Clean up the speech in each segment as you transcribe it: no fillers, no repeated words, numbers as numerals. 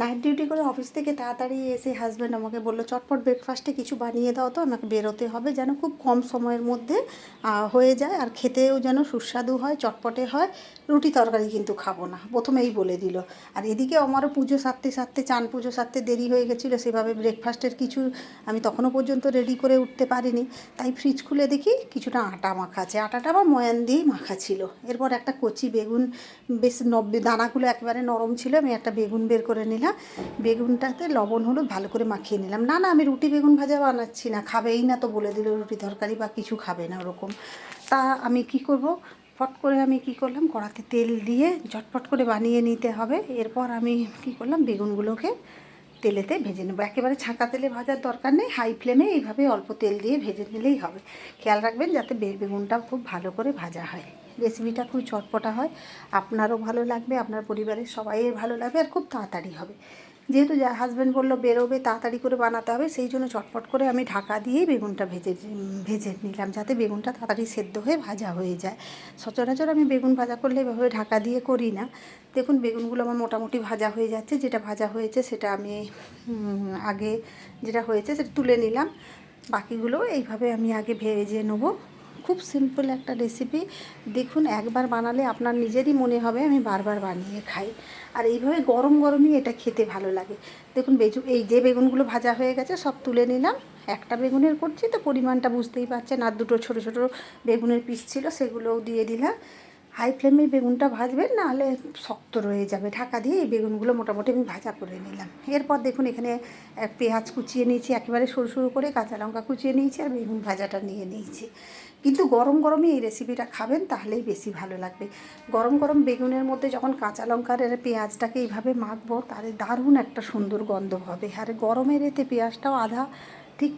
Night duty করে office থেকে তাড়াতাড়ি এসে হাজব্যান্ড আমাকে বললো চটপট ব্রেকফাস্টে কিছু বানিয়ে দাও, তো আমাকে বেরোতে হবে, যেন খুব কম সময়ের মধ্যে হয়ে যায় আর খেতেও যেন সুস্বাদু হয়, চটপটে হয়। রুটি তরকারি কিন্তু খাবো না, প্রথমেই বলে দিল। আর এদিকে আমারও পুজো সারতে সারতে, চান পুজো সারতে দেরি হয়ে গেছিলো, সেভাবে ব্রেকফাস্টের কিছু আমি তখনও পর্যন্ত রেডি করে উঠতে পারিনি। তাই ফ্রিজ খুলে দেখি কিছুটা আটা মাখা আছে, আটাটা আবার ময়ান দিয়েই মাখা ছিল। এরপর একটা কচি বেগুন, বেশ দানাগুলো একেবারে নরম ছিল, আমি একটা বেগুন বের করে নিলাম, বেগুনটাতে লবণ হলুদ ভালো করে মাখিয়ে নিলাম। না না, আমি রুটি বেগুন ভাজা বানাচ্ছি না, খাবেই না তো বলে দিল, রুটি তরকারি বা কিছু খাবে না ওরকম। তা আমি কি করব, ফট করে আমি কি করলাম, কড়াতে তেল দিয়ে ঝটপট করে বানিয়ে নিতে হবে। এরপর আমি কি করলাম, বেগুনগুলোকে তেলেতে ভেজে নেবো। একেবারে ছাঁকা তেলে ভাজার দরকার নেই, হাই ফ্লেমে এইভাবে অল্প তেল দিয়ে ভেজে নিলেই হবে। খেয়াল রাখবেন যাতে বেগুনটা খুব ভালো করে ভাজা হয়। রেসিপিটা খুব চটপটা হয়, আপনারও ভালো লাগবে, আপনার পরিবারের সবাইয়ের ভালো লাগবে, আর খুব তাড়াতাড়ি হবে। যেহেতু হাজব্যান্ড বললো বেরোবে, তাড়াতাড়ি করে বানাতে হবে, সেই জন্য চটপট করে আমি ঢাকা দিয়েই বেগুনটা ভেজে নিলাম, যাতে বেগুনটা তাড়াতাড়ি সেদ্ধ হয়ে ভাজা হয়ে যায়। সচরাচর আমি বেগুন ভাজা করলে এভাবে ঢাকা দিয়ে করি না। দেখুন বেগুনগুলো আমার মোটামুটি ভাজা হয়ে যাচ্ছে, যেটা ভাজা হয়েছে সেটা আমি আগে যেটা হয়েছে সেটা তুলে নিলাম, বাকিগুলো এইভাবে আমি আগে ভেজে নেবো। খুব সিম্পল একটা রেসিপি, দেখুন একবার বানালে আপনার নিজেরই মনে হবে আমি বারবার বানিয়ে খাই। আর এইভাবে গরম গরমই এটা খেতে ভালো লাগে। দেখুন এই যে বেগুনগুলো ভাজা হয়ে গেছে সব তুলে নিলাম। একটা বেগুনের করছি তো পরিমাণটা বুঝতেই পারছেন, আর দুটো ছোটো ছোটো বেগুনের পিস ছিল সেগুলোও দিয়ে দিলাম। হাই ফ্লেমে বেগুনটা ভাজবেন, নাহলে শক্ত রয়ে যাবে। ঢাকা দিয়ে এই বেগুনগুলো মোটামুটি আমি ভাজা করে নিলাম। এরপর দেখুন এখানে পেঁয়াজ কুচিয়ে নিয়েছি, একেবারে সরু সরু করে কাঁচা লঙ্কা কুচিয়ে নিয়েছি, আর বেগুন ভাজাটা নিয়ে নিয়েছি। কিন্তু গরম গরমই এই রেসিপিটা খাবেন, তাহলেই বেশি ভালো লাগবে। গরম গরম বেগুনের মধ্যে যখন কাঁচা লঙ্কার পেঁয়াজটাকে এইভাবে মাখবো, তাহলে দারুণ একটা সুন্দর গন্ধ হবে। আর গরমের এতে পেঁয়াজটাও আধা ঠিক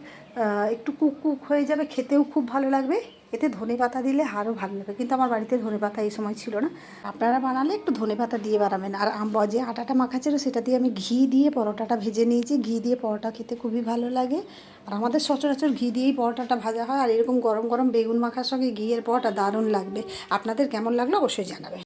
একটু কুক কুক হয়ে যাবে, খেতেও খুব ভালো লাগবে। এতে ধনেপাতা দিলে আরও ভালো লাগে, কিন্তু আমার বাড়িতে ধনেপাতা এই সময় ছিল না। আপনারা বানালে একটু ধনেপাতা দিয়ে বানাবেন। আর যে আটাটা মাখা ছিল সেটা দিয়ে আমি ঘি দিয়ে পরোটাটা ভেজে নিয়েছি। ঘি দিয়ে পরোটা খেতে খুবই ভালো লাগে, আর আমাদের সচরাচর ঘি দিয়েই পরোটাটা ভাজা হয়। আর এরকম গরম গরম বেগুন মাখার সঙ্গে ঘিয়ের পরোটা দারুণ লাগবে। আপনাদের কেমন লাগলো অবশ্যই জানাবেন।